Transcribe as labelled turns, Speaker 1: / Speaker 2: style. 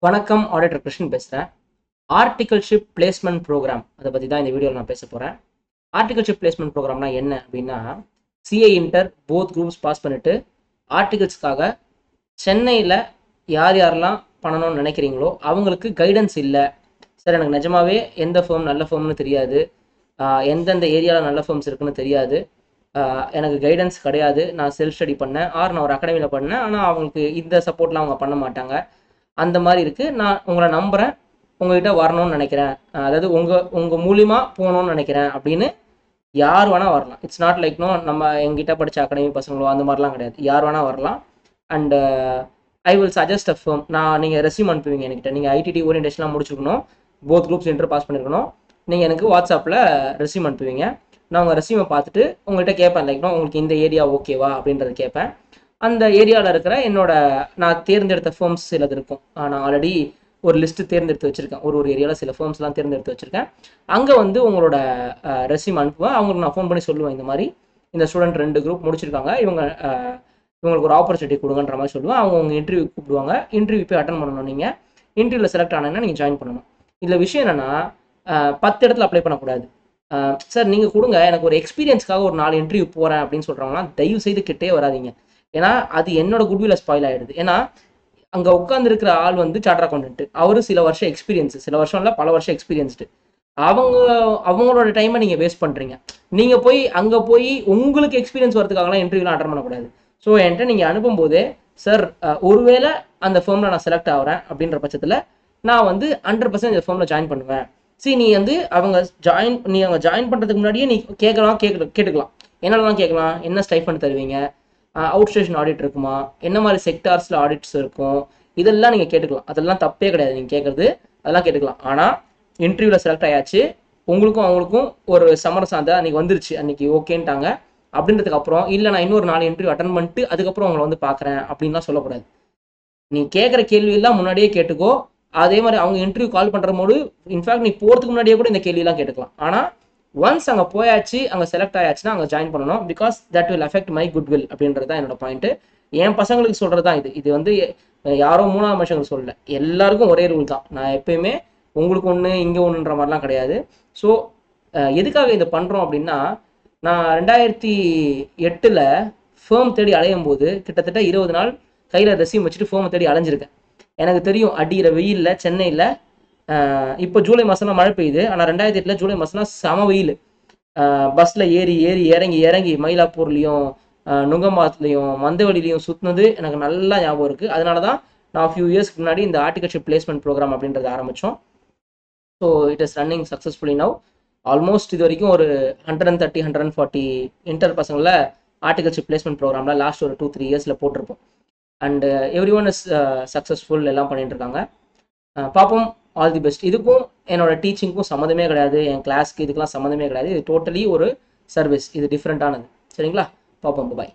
Speaker 1: வணக்கம் ஆடிட்டர் கிருஷ்ணன் பேசுகிறேன். Articleship placement program அதை பற்றி தான் இந்த வீடியோவில் நான் பேச போகிறேன். ஆர்டிகல்ஷிப் பிளேஸ்மெண்ட் ப்ரோக்ராம்னா என்ன அப்படின்னா, CA inter both groups pass பண்ணிவிட்டு ஆர்டிகல்ஸ்க்காக சென்னையில் யார் யாரெல்லாம் பண்ணணும்னு நினைக்கிறீங்களோ அவங்களுக்கு கைடன்ஸ் இல்லை சார், எனக்கு நிஜமாவே எந்த ஃபேர்ம் நல்ல ஃபேர்ம்னு தெரியாது, எந்தெந்த ஏரியாவில் நல்ல ஃபேர்ம்ஸ் இருக்குன்னு தெரியாது, எனக்கு கைடன்ஸ் கிடையாது, நான் செல்ஃப் ஸ்டடி பண்ணேன் நான் ஒரு அகாடமியில் பண்ணேன், ஆனால் அவங்களுக்கு இந்த சப்போர்ட்லாம் அவங்க பண்ண மாட்டாங்க, அந்த மாதிரி இருக்குது. நான் உங்களை நம்புகிறேன், உங்கள்கிட்ட வரணும்னு நினைக்கிறேன், அதாவது உங்கள் மூலிமா போகணும்னு நினைக்கிறேன் அப்படின்னு யார் வேணால் வரலாம். இட்ஸ் நாட் லைக் நம்ம எங்கிட்ட படித்த அகாடமி பசங்களோ அந்த மாதிரிலாம் கிடையாது, யார் வேணால் வரலாம். And I will suggest a firm. நீங்கள் ரெஸ்யூம் அனுப்புவீங்க என்கிட்ட, நீங்கள் ஐடிடி ஓரியன்டேஷன்லாம் முடிச்சுக்கணும், போத் குரூப்ஸ் இன்டர் பாஸ் பண்ணியிருக்கணும். நீங்கள் எனக்கு வாட்ஸ்அப்பில் ரெஸ்யூம் அனுப்புவீங்க. நான் உங்கள் ரெஸ்யூமை பார்த்துட்டு உங்கள்கிட்ட கேட்பேன், லைக் உங்களுக்கு இந்த ஏரியா ஓகேவா அப்படின்றது கேட்பேன். அந்த ஏரியாவில் இருக்கிற நான் தேர்ந்தெடுத்த ஃபேர்ம்ஸ் சிலது இருக்கும். நான் ஆல்ரெடி ஒரு லிஸ்ட்டு தேர்ந்தெடுத்து வச்சுருக்கேன், ஒரு ஏரியாவில் சில ஃபேர்ம்ஸ்லாம் தேர்ந்தெடுத்து வச்சுருக்கேன். அங்கே உங்களோட ரெஸ்யூம் அனுப்புவேன். அவங்களுக்கு நான் ஃபோன் பண்ணி சொல்லுவேன், இந்த மாதிரி இந்த ஸ்டூடெண்ட் 2 குரூப் முடிச்சிருக்காங்க, இவங்களுக்கு ஒரு ஆப்பர்ச்சுனிட்டி கொடுங்கன்ற மாதிரி சொல்லுவேன். அவங்க இன்டர்வியூ கூப்பிடுவாங்க, இன்டர்வியூ போய் அட்டன் பண்ணணும். நீங்கள் இன்டர்வியூவில் செலக்ட் ஆனீங்கன்னா நீங்கள் ஜாயின் பண்ணணும். இதில் விஷயம் என்னென்னா, 10 இடத்துல அப்ளை பண்ணக்கூடாது. சார் நீங்கள் கொடுங்க, எனக்கு ஒரு எக்ஸ்பீரியன்ஸ்க்காக ஒரு 4 இன்டர்வியூ போகிறேன் அப்படின்னு சொல்கிறவங்களாம் தயவு செய்து கிட்டே வராதிங்க. ஏன்னா அது என்னோட குட்வில்ல ஸ்பாயில் ஆகிடுது. ஏன்னா அங்கே உட்காந்துருக்கிற ஆள் சார்ட்டர் அக்கௌண்டன்ட், அவரு சில வருஷம் எக்ஸ்பீரியன்ஸ், சில வருஷம் இல்லை பல வருஷம் எக்ஸ்பீரியன்ஸ்டு. அவங்களோட டைமை நீங்கள் வேஸ்ட் பண்ணுறீங்க. நீங்கள் போய் அங்கே போய் உங்களுக்கு எக்ஸ்பீரியன்ஸ் வரதுக்காகலாம் இன்டர்வியூலாம் அட்டன் பண்ணக்கூடாது. ஸோ என்கிட்ட நீங்கள் அனுப்பும்போதே, சார் ஒருவேளை அந்த ஃபேர்மில் நான் செலக்ட் ஆகிறேன் அப்படின்ற பட்சத்தில் நான் 100% இந்த ஃபேர்மில் ஜாயின் பண்ணுவேன். நீ அவங்க ஜாயின் பண்ணுறதுக்கு முன்னாடியே நீ கேட்டுக்கலாம். என்னெல்லாம் கேட்கலாம், என்ன ஸ்டைஃபண்ட் தருவீங்க, அவுட் ஸ்டேஷன் ஆடிட் இருக்குமா, என்ன மாதிரி செக்டார்ஸில் ஆடிட்ஸ் இருக்கும், இதெல்லாம் நீங்கள் கேட்டுக்கலாம். அதெல்லாம் தப்பே கிடையாது, நீங்கள் கேட்குறது அதெல்லாம் கேட்டுக்கலாம். ஆனால் இன்டர்வியூவில் செலக்ட் ஆயாச்சு, உங்களுக்கும் அவங்களுக்கும் ஒரு சமரசம் தான், அன்றைக்கி வந்துருச்சு, அன்றைக்கி ஓகேன்ட்டாங்க அப்படின்றதுக்கு அப்புறம் இல்லை நான் இன்னொரு 4 இன்டர்வியூ அட்டன் பண்ணிட்டு அதுக்கப்புறம் உங்களை பார்க்குறேன் அப்படின்லாம் சொல்லக்கூடாது. நீ கேட்குற கேள்வியெல்லாம் முன்னாடியே கேட்டுக்கோ. அதே மாதிரி அவங்க இன்டர்வியூ கால் பண்ணுற போது இன்ஃபேக்ட் நீ போகிறதுக்கு முன்னாடியே கூட இந்த கேள்வியெல்லாம் கேட்டுக்கலாம். ஆனால் ஒன்ஸ் அங்கே போயாச்சு, அங்கே செலக்ட் ஆயாச்சுன்னா அங்கே ஜாயின் பண்ணணும். Because that will affect my goodwill அப்படின்றது தான் என்னோட பாயிண்ட்டு. என் பசங்களுக்கு சொல்கிறது தான் இது யாரோ 3ஆவது மனுஷங்களுக்கு சொல்லலை, எல்லாருக்கும் ஒரே ரூல் தான். நான் எப்பயுமே உங்களுக்கு ஒன்று இங்கே ஒன்றுன்ற மாதிரிலாம் கிடையாது. ஸோ எதுக்காக இதை பண்ணுறோம் அப்படின்னா, நான் 2008 ஃபேர்ம் தேடி அலையும் போது கிட்டத்தட்ட 20 நாள் கையில் ரெஸ்யூம் வச்சுட்டு ஃபேர்மை தேடி அலைஞ்சிருக்கேன். எனக்கு தெரியும் அடிக்கிற வெயிலில் சென்னையில், இப்போ ஜூலை மாதம்லாம் மழை பெய்யுது, ஆனால் 2008 ஜூலை மாதம்லாம் செம வெயில். பஸ்ஸில் ஏறி இறங்கி மயிலாப்பூர்லேயும் நுங்கம்பாத்துலேயும் மந்தவெளியிலையும் சுற்றினது எனக்கு நல்லா ஞாபகம் இருக்குது. அதனால தான் நான் ஃபியூ இயர்ஸ்க்கு முன்னாடி இந்த ஆர்டிகல்ஷிப் பிளேஸ்மெண்ட் ப்ரோக்ராம் அப்படின்றத ஆரம்பித்தோம். So it is running successfully now. Almost இது வரைக்கும் ஒரு 130-140 இன்டர் பசங்களில் ஆர்டிகல்ஷிப் பிளேஸ்மெண்ட் ப்ரோக்ராமில் லாஸ்ட் ஒரு 2-3 இயர்ஸில் போட்டிருப்போம். And every one is successful, எல்லாம் பண்ணிட்டு இருக்காங்க. பார்ப்போம். All the best. இதுக்கும் என்னோட டீச்சிங்க்கும் சம்மந்தமே கிடையாது, என் கிளாஸ்க்கு இதுக்கெல்லாம் சம்மந்தமே கிடையாது. இது டோட்டலி ஒரு சர்வீஸ், இது டிஃப்ரெண்ட்டானது. சரிங்களா? பார்ப்போம். பாய்.